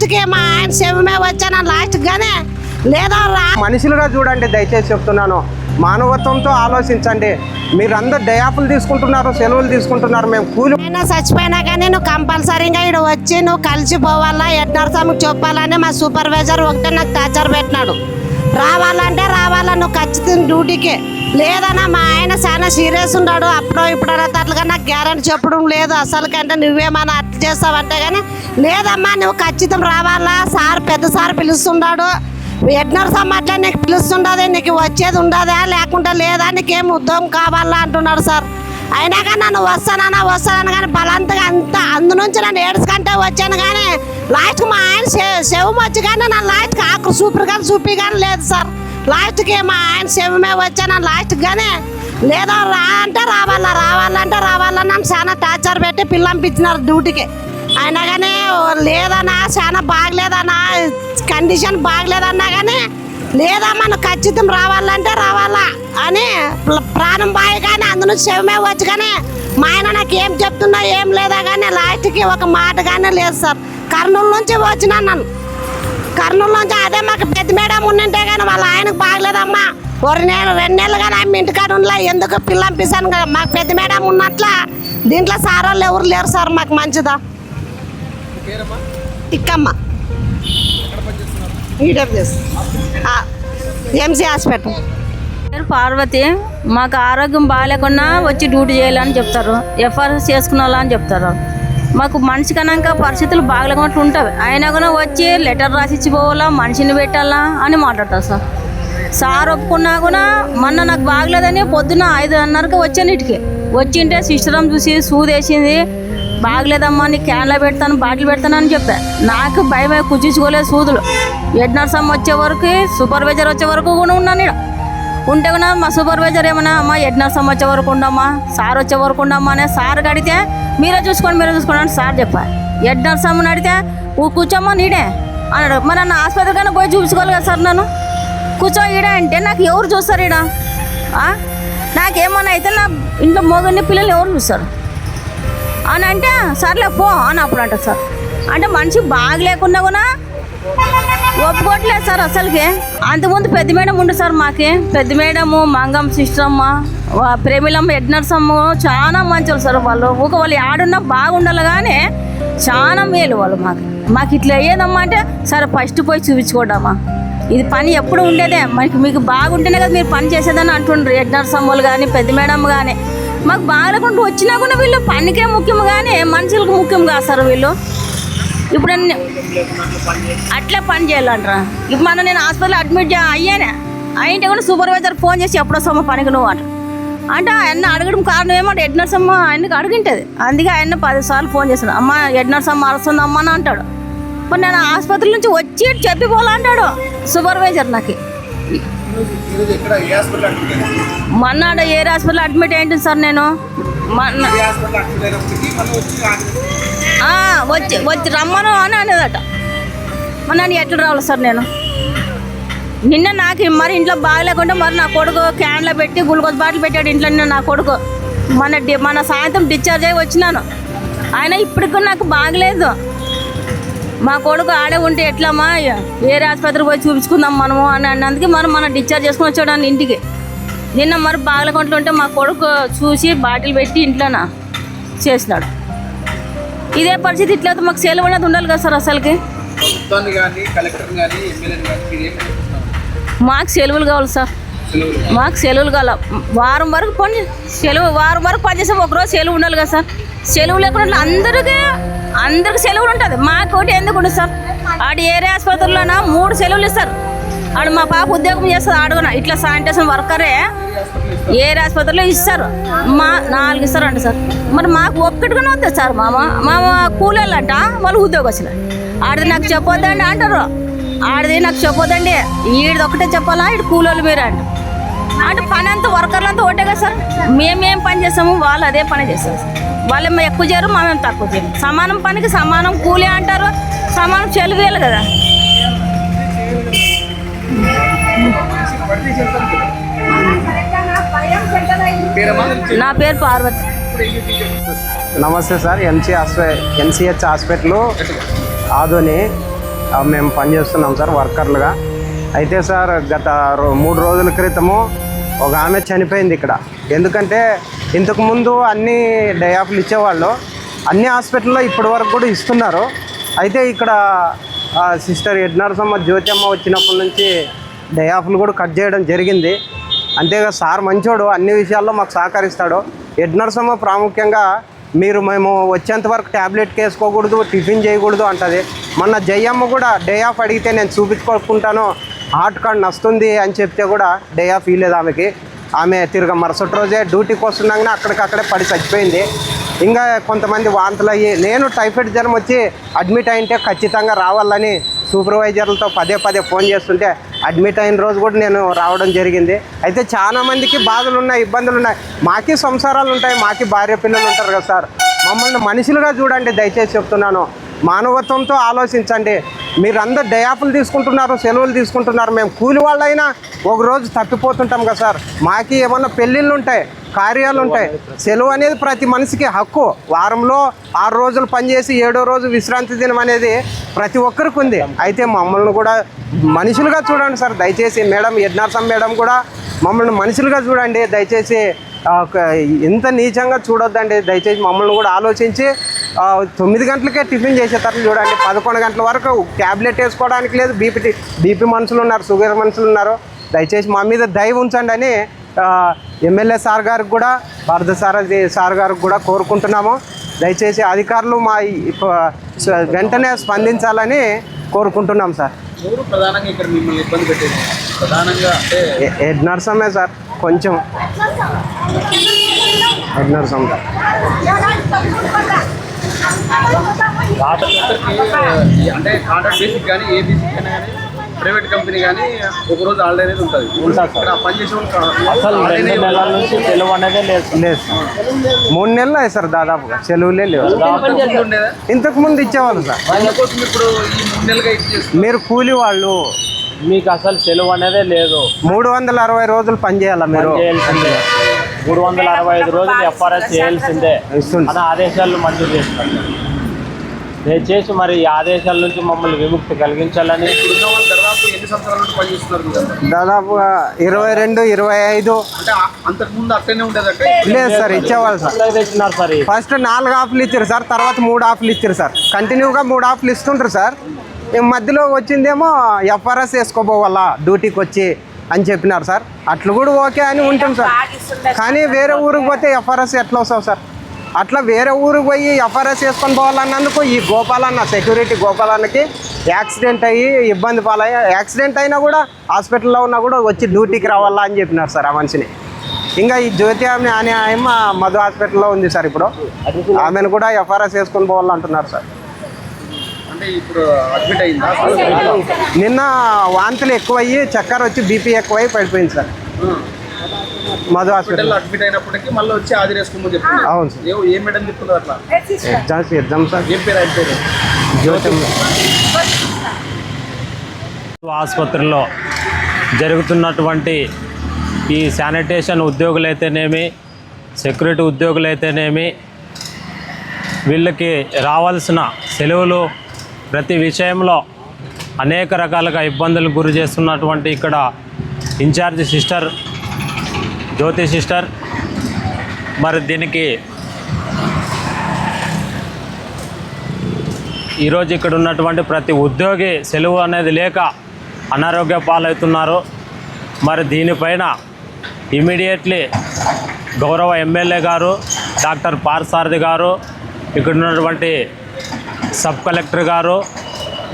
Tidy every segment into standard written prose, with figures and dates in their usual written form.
లాస్ట్కి మా ఆయన శవమే వచ్చాను లాస్ట్ గానే లేదా మనుషులుగా చూడండి, దయచేసి చెప్తున్నాను. మానవత్వంతో ఆలోచించండి. మీరందరూ డయాపులు తీసుకుంటున్నారు, సెలవులు తీసుకుంటున్నారు. మేము కూలి అయినా చచ్చిపోయినా కానీ నువ్వు కంపల్సరీగా ఇక్కడ వచ్చి నువ్వు కలిసిపోవాలా ఎడ్నర్సమ్కి చెప్పాలని మా సూపర్వైజర్ ఒకటే నాకు టార్చర్ పెట్టినాడు. రావాలంటే రావాలా నువ్వు ఖచ్చితంగా డ్యూటీకి, లేదన్నా మా ఆయన చాలా సీరియస్ ఉన్నాడు. అప్పుడో ఇప్పుడు అట్లుగా నాకు గ్యారెంటీ చెప్పడం లేదు అసలుకంటే నువ్వేమన్నా అట్లా చేస్తావంటే కానీ లేదమ్మా నువ్వు ఖచ్చితంగా రావాలా, సార్ పెద్ద సార్ పిలుస్తున్నాడు, ఎడ్నర్సమ్మ అట్లా నీకు పిలుస్తుండదు, నీకు వచ్చేది ఉండదా లేకుండా లేదా, నీకేం ఉద్యోగం కావాలా అంటున్నాడు సార్. అయినా కానీ నన్ను వస్తానని కానీ బలంతగా అందు నుంచి నన్ను ఏడుచుకంటే వచ్చాను కానీ లాస్ట్కి మా ఆయన శవం వచ్చి కానీ నన్ను లాస్ట్కి ఆకు చూపి కానీ లేదు సార్. లాస్ట్కి మా ఆయన శవమే వచ్చాను లాస్ట్కి కానీ లేదా అంటే రావాలంటే నన్ను చాలా టార్చర్ పెట్టి పిల్లంపించినారు డ్యూటీకి. అయినా కానీ లేదన్నా చాలా బాగలేదన్నా కండిషన్ బాగలేదన్నా కానీ లేదమ్మా నువ్వు ఖచ్చితంగా రావాలంటే రావాలా అని ప్రాణం బాయి కానీ అందులో శవమే వచ్చి కానీ మా ఆయన నాకు ఏం చెప్తున్నా ఏం లేదా కానీ లాస్ట్కి ఒక మాట కానీ లేదు సార్. కర్నూలు నుంచి వచ్చినా నన్ను కర్నూలు నుంచి అదే మాకు పెద్ద మేడం ఉన్నంటే కానీ వాళ్ళ ఆయనకు బాగలేదమ్మా 2 నెలలు కానీ ఆమె ఇంటికాడ ఉండలే ఎందుకు పిల్లంపిస్తాను కదా మాకు పెద్ద మేడం ఉన్నట్ల దీంట్లో సార్ వాళ్ళు ఎవరు లేరు సార్ మాకు మంచిదా. తిక్కమ్మ ఎంసీ హాస్పిటల్. పార్వతి. మాకు ఆరోగ్యం బాగాలేకుండా వచ్చి డ్యూటీ చేయాలని చెప్తారు, ఎఫ్ఆర్ఎస్ చేసుకున్నాలా అని చెప్తారు. మాకు మనిషి కనుక పరిస్థితులు బాగలేకుండా ఉంటాయి. అయినా కూడా వచ్చి లెటర్ రాసిచ్చి పోవాలా, మనిషిని పెట్టాలా అని మాట్లాడతారు సార్ ఒప్పుకున్నా కూడా మొన్న నాకు బాగలేదని పొద్దున్న 5:30కి వచ్చాను. ఇంటికి వచ్చింటే సిస్టరం చూసి సూదేసింది, బాగలేదమ్మా నీ క్యాన్లో పెడతాను బాటిల్ పెడతాను అని చెప్పా. నాకు భయం కుచ్చించుకోలేదు సూదులు. ఎడ్నర్సమ్మ వచ్చే వరకు సూపర్వైజర్ వచ్చే వరకు కూడా ఉన్నాను. ఇక్కడ ఉంటే కూడా మా సూపర్వైజర్ ఏమన్నా అమ్మా ఎడ్నర్సమ్మ వచ్చే వరకు ఉండమ్మా, సార్ వచ్చే వరకు ఉండమ్మా అనే సార్ అడిగితే మీరే చూసుకోండి అని సార్ చెప్పారు. ఎడ్నర్సమ్మని అడిగితే కూర్చోమ్మా నీడే అన్నాడు. మరి నన్ను ఆసుపత్రికైనా పోయి చూపించుకోవాలి కదా సార్, నన్ను కూర్చో ఈడ అంటే నాకు ఎవరు చూస్తారు? ఈడ నాకేమన్నా అయితే నా ఇంట్లో మోగని పిల్లలు ఎవరు చూస్తారు అని అంటే సర్లే పో అని అప్పుడు అంటారు సార్. అంటే మనిషి బాగలేకుండా కూడా ఒప్పుకోవట్లేదు సార్ అసలుకి. అంతకుముందు పెద్ద మేడం ఉండు సార్ మాకి, పెద్ద మేడము మంగం సిస్టరమ్మ ప్రేమిలమ్మ ఎడ్నర్సమ్మ చాలా మంచి సార్. వాళ్ళు వాళ్ళు ఆడున్నా బాగుండాలి కానీ చాలా మేలు వాళ్ళు. మాకు ఇట్లా అయ్యేదమ్మా అంటే సరే ఫస్ట్ పోయి చూపించుకోవడమ్మా, ఇది పని ఎప్పుడు ఉండేదే మీకు బాగుంటేనే కదా మీరు పని చేసేదని అంటుండ్రు ఎడ్నర్సమ్మలు కానీ పెద్ద మేడం కానీ. మాకు బాగలేకుండా వచ్చినా కూడా వీళ్ళు పనికే ముఖ్యం కానీ మనుషులకు ముఖ్యం కాదు సార్ వీళ్ళు. ఇప్పుడు అట్లా పని చేయాలంటారా? ఇప్పుడు నేను హాస్పిటల్లో అడ్మిట్ అయ్యానే అయింటే కూడా సూపర్వైజర్ ఫోన్ చేసి ఎప్పుడు వస్తామో పనికి నువ్వు అంటే ఆయన అడగడం కారణం ఏమంటే ఎడ్నర్సమ్మ ఆయనకి అడిగింటుంది. అందుకే ఆయన 10 సార్లు ఫోన్ చేస్తాడు, అమ్మ ఎడ్నర్సమ్మ అరుస్తుంది అమ్మ అని అంటాడు. మరి నేను ఆసుపత్రి నుంచి వచ్చి చెప్పిపోవాలంటాడు సూపర్వైజర్ నాకు. మన్నాడు ఏ హాస్పిటల్ అడ్మిట్ అయింటుంది సార్ నేను వచ్చి రమ్మను అని అనేదట. మరి నన్ను ఎట్లా రావాలి సార్ నేను? నిన్న నాకు మరి ఇంట్లో బాగలేకుండా మరి నా కొడుకు క్యాన్లో పెట్టి గ్లూకోజ్ బాటిల్ పెట్టాడు ఇంట్లో. నిన్న నా కొడుకు మన సాయంత్రం డిశ్చార్జ్ అయ్యి వచ్చినాను. ఆయన ఇప్పటికి నాకు బాగలేదు. మా కొడుకు ఆడే ఉంటే ఎట్లమ్మా వేరే ఆసుపత్రికి పోయి చూపించుకుందాం మనము అని అన్నందుకు మనం డిశ్చార్జ్ చేసుకుని వచ్చాడు ఇంటికి. నిన్న మరి బాగలేకుండా ఉంటే మా కొడుకు చూసి బాటిల్ పెట్టి ఇంట్లోనా చేసినాడు. ఇదే పరిస్థితి ఇట్లా మాకు సెలవు అనేది ఉండాలి కదా సార్ అసలుకి. మాకు సెలవులు కావాలి సార్, మాకు సెలవులు కావాలి. వారం వరకు పనిచేసాం, ఒకరోజు సెలవు ఉండాలి కదా సార్. సెలవు లేకుండా అందరికీ సెలవులు ఉంటుంది, మాకోటి ఎందుకు ఉండదు సార్? ఆడు ఏరే ఆసుపత్రిలోన 3 సెలవులు ఇస్తారు. ఆడు మా పాప ఉద్యోగం చేస్తుంది ఆడుగున ఇట్లా శానిటేషన్ వర్కరే ఏరే ఆసుపత్రిలో ఇస్తారు, 4 ఇస్తారంట సార్. మరి మాకు ఒక్కటిగానే వస్తుంది సార్. మామ కూలీళ్ళంట వాళ్ళు ఉద్యోగస్తులు. ఆడిది నాకు చెప్పొద్దండి అంటారు, ఆడిది నాకు చెప్పొద్దండి, ఈడిది ఒకటే చెప్పాలా ఇటు కూలీలు మీరు అంటే పని అంతా వర్కర్లు అంతా ఒకటే కదా సార్. మేమేం పని చేస్తాము వాళ్ళు అదే పని చేస్తారు సార్. వాళ్ళేమో ఎక్కువ చేయరు, మేమేం తక్కువ చేయరు. సమానం పనికి సమానం కూలీ అంటారు, సమానం చెలువేయాలి కదా. నా పేరు పార్వతి. నమస్తే సార్. MCh hospital Adoni. మేము పనిచేస్తున్నాం సార్ వర్కర్లుగా. అయితే సార్ గత 3 రోజుల క్రితము ఒక ఆమె చనిపోయింది ఇక్కడ. ఎందుకంటే ఇంతకుముందు అన్ని డయాఫ్లు ఇచ్చేవాళ్ళు, అన్ని హాస్పిటల్లో ఇప్పటి వరకు కూడా ఇస్తున్నారు. అయితే ఇక్కడ సిస్టర్ ఎడ్నర్సమ్మ జ్యోతి అమ్మ వచ్చినప్పటి నుంచి డయాఫ్లు కూడా కట్ చేయడం జరిగింది. అంతేగా సార్ మంచోడు, అన్ని విషయాల్లో మాకు సహకరిస్తాడు. ఎడ్నర్సమ్మ ప్రాముఖ్యంగా మేము వచ్చేంత వరకు ట్యాబ్లెట్కి వేసుకోకూడదు, టిఫిన్ చేయకూడదు అంటది. మొన్న జయమ్మ కూడా డే ఆఫ్ అడిగితే నేను చూపించుకుంటాను, హార్ట్ కార్డ్ నస్తుంది అని చెప్తే కూడా డే ఆఫ్ ఇవ్వలేదు ఆమెకి. ఆమె మరుసటి రోజే డ్యూటీకి వస్తున్నాగానే అక్కడికక్కడే పడి చచ్చిపోయింది. ఇంకా కొంతమంది వాంతులు అయ్యి, నేను టైఫాయిడ్ జ్వరం వచ్చి అడ్మిట్ అయింటే ఖచ్చితంగా రావాలని సూపర్వైజర్లతో పదే ఫోన్ చేస్తుంటే అడ్మిట్ అయిన రోజు కూడా నేను రావడం జరిగింది. అయితే చాలా మందికి బాధలు ఉన్నాయి, ఇబ్బందులు ఉన్నాయి. మాకి సంసారాలు ఉంటాయి, మాకి భార్య పిల్లలు ఉంటారు కదా సార్. మమ్మల్ని మనుషులుగా చూడండి, దయచేసి చెప్తున్నాను. మానవత్వంతో ఆలోచించండి. మీరందరూ డయాఫ్లు తీసుకుంటున్నారు, సెలవులు తీసుకుంటున్నారు. మేము కూలి వాళ్ళైనా ఒక రోజు తప్పిపోతుంటాం కదా సార్. మాకి ఏమన్నా పెళ్ళిళ్ళు ఉంటాయి, కార్యాలు ఉంటాయి. సెలవు అనేది ప్రతి మనిషికి హక్కు. వారంలో 6 రోజులు పనిచేసి 7వ రోజు విశ్రాంతి దినం అనేది ప్రతి ఒక్కరికి ఉంది. అయితే మమ్మల్ని కూడా మనుషులుగా చూడండి సార్ దయచేసి. మేడం ఎడ్నర్సమ్మ మేడం కూడా మమ్మల్ని మనుషులుగా చూడండి దయచేసి. ఇంత నీచంగా చూడొద్దండి దయచేసి. మమ్మల్ని కూడా ఆలోచించి 9 గంటలకే టిఫిన్ చేసేటట్లు చూడండి. 11 గంటల వరకు ట్యాబ్లెట్ వేసుకోవడానికి లేదు. బీపీ మనుషులు ఉన్నారు, షుగర్ మనుషులు ఉన్నారు. దయచేసి మా మీద దయ ఉంచండి అని ఎమ్మెల్యే సార్ గారికి కూడా, భారతసారథి సార్ గారికి కూడా కోరుకుంటున్నాము. దయచేసి అధికారులు మా వెంటనే స్పందించాలని కోరుకుంటున్నాం సార్. ప్రధానంగా ఇక్కడ మిమ్మల్ని ఇబ్బంది పెట్టేది ప్రధానంగా హెడ్ నర్సమ్మే సార్. కొంచెం హెడ్ నర్సమ్మ అంటే కాంట్రాక్ట్ బేసిక్ కానీ ఏ బేసిక్ అయినా కానీ ప్రైవేట్ కంపెనీ కానీ ఒకరోజు హాలిడే అనేది ఉంటుంది. ఇక్కడ పనిచేసే అసలు 2 నెలల నుంచి సెలవు అనేది లేదు. 3 నెలలు అయ్యి సార్ దాదాపుగా సెలవులే లేవు. ఉండేదా? ఇంతకుముందు ఇచ్చేవాళ్ళు సార్. అందుకోసం ఇప్పుడు ఈ 3 నెలలుగా ఇచ్చేస్తారు. మీరు కూలి వాళ్ళు, మీకు అసలు సెలవు అనేదే లేదు. 360 రోజులు పని చేయాలా మీరు? చేయాల్సిందే. 365 రోజులు ఎఫ్ఆర్ఎస్ చేయాల్సిందే అని ఆదేశాలు మంజూరు చేస్తారు. దయచేసి మరి ఈ ఆదేశాల నుంచి మమ్మల్ని విముక్తి కలిగించాలని. దాదాపు ఎన్ని సంవత్సరాల నుండి పనిచేస్తున్నారు? దాదాపుగా 22, 25. అంటే అంతకుముందు అట్లనే ఉండేదంటే లేదు సార్, ఇచ్చేవాళ్ళు సార్. తెచ్చినారు సార్. ఫస్ట్ 4 ఆఫ్లు ఇచ్చారు సార్, తర్వాత 3 ఆఫ్లు ఇచ్చారు సార్. కంటిన్యూగా 3 ఆఫ్లు ఇస్తుంటారు సార్. మధ్యలో వచ్చిందేమో ఎఫ్ఆర్ఎస్ వేసుకోపోవాలా డ్యూటీకి వచ్చి అని చెప్పినారు సార్. అట్లు కూడా ఓకే అని ఉంటాం సార్. కానీ వేరే ఊరికి పోతే ఎఫ్ఆర్ఎస్ ఎట్లా వస్తావు సార్? అట్లా వేరే ఊరికి పోయి ఎఫ్ఆర్ఎస్ వేసుకొని పోవాలన్నందుకు ఈ గోపాలన్న, సెక్యూరిటీ గోపాలన్నకి యాక్సిడెంట్ అయ్యి ఇబ్బంది పాలయ్యి, యాక్సిడెంట్ అయినా కూడా హాస్పిటల్లో ఉన్నా కూడా వచ్చి డ్యూటీకి రావాలా అని చెప్పినారు సార్ ఆ మనిషిని. ఇంకా ఈ జ్యోతి ఆమె అనే ఆమె మధు హాస్పిటల్లో ఉంది సార్. ఇప్పుడు ఆమెను కూడా ఎఫ్ఆర్ఎస్ వేసుకొని పోవాలంటున్నారు సార్. అంటే ఇప్పుడు అడ్మిట్ అయిందా? నిన్న వాంతులు ఎక్కువయ్యి, చక్కెర వచ్చి బీపీ ఎక్కువయ్యి పడిపోయింది సార్ మధు హాస్పిటల్. అడ్మిట్ అయినప్పటికీ మళ్ళీ వచ్చి హాజరు వేసుకోమని చెప్తున్నారు. అవును సార్. ఏం మేడం చెప్తున్నారు అట్లా? Exam sir. ఏం పేరు? ఆయన పేరు జ్యోతి. ఆసుపత్రిలో జరుగుతున్నటువంటి ఈ శానిటేషన్ ఉద్యోగులైతేనేమి, సెక్యూరిటీ ఉద్యోగులైతేనేమి, వీళ్ళకి రావాల్సిన సెలవులు ప్రతి విషయంలో అనేక రకాలుగా ఇబ్బందులకు గురి చేస్తున్నటువంటి ఇక్కడ ఇన్ఛార్జ్ సిస్టర్ జ్యోతి సిస్టర్ మరి దీనికి ఈరోజు ఇక్కడ ఉన్నటువంటి ప్రతి ఉద్యోగి సెలవు అనేది లేక అనారోగ్య పాలవుతున్నారు. మరి దీనిపైన ఇమీడియట్లీ గౌరవ ఎమ్మెల్యే గారు, డాక్టర్ పార్థసారథి గారు, ఇక్కడ ఉన్నటువంటి సబ్ కలెక్టర్ గారు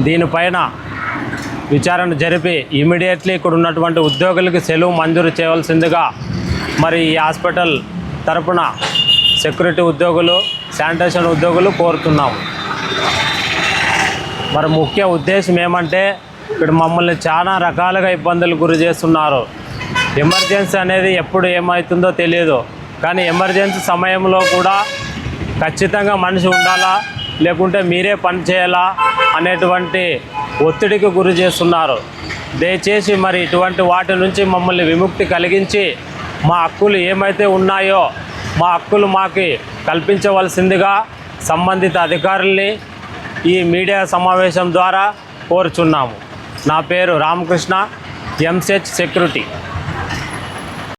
దీనిపైన విచారణ జరిపి ఇమీడియట్లీ ఇక్కడ ఉన్నటువంటి ఉద్యోగులకి సెలవు మంజూరు చేయవలసిందిగా మరి ఈ హాస్పిటల్ తరపున సెక్యూరిటీ ఉద్యోగులు, శానిటేషన్ ఉద్యోగులు కోరుతున్నాము. మరి ముఖ్య ఉద్దేశం ఏమంటే ఇక్కడ మమ్మల్ని చాలా రకాలుగా ఇబ్బందులు గురి చేస్తున్నారు. ఎమర్జెన్సీ అనేది ఎప్పుడు ఏమవుతుందో తెలియదు, కానీ ఎమర్జెన్సీ సమయంలో కూడా ఖచ్చితంగా మనిషి ఉండాలా, లేకుంటే మీరే పని చేయాలా అనేటువంటి ఒత్తిడికి గురి చేస్తున్నారు. దయచేసి మరి ఇటువంటి వాటి నుంచి మమ్మల్ని విముక్తి కలిగించి మా హక్కులు ఏమైతే ఉన్నాయో మా హక్కులు మాకు కల్పించవలసిందిగా సంబంధిత అధికారుల్ని ఈ మీడియా సమావేశం ద్వారా కోరుచున్నాము. నా పేరు రామకృష్ణ, ఎంసెచ్ సెక్యూరిటీ.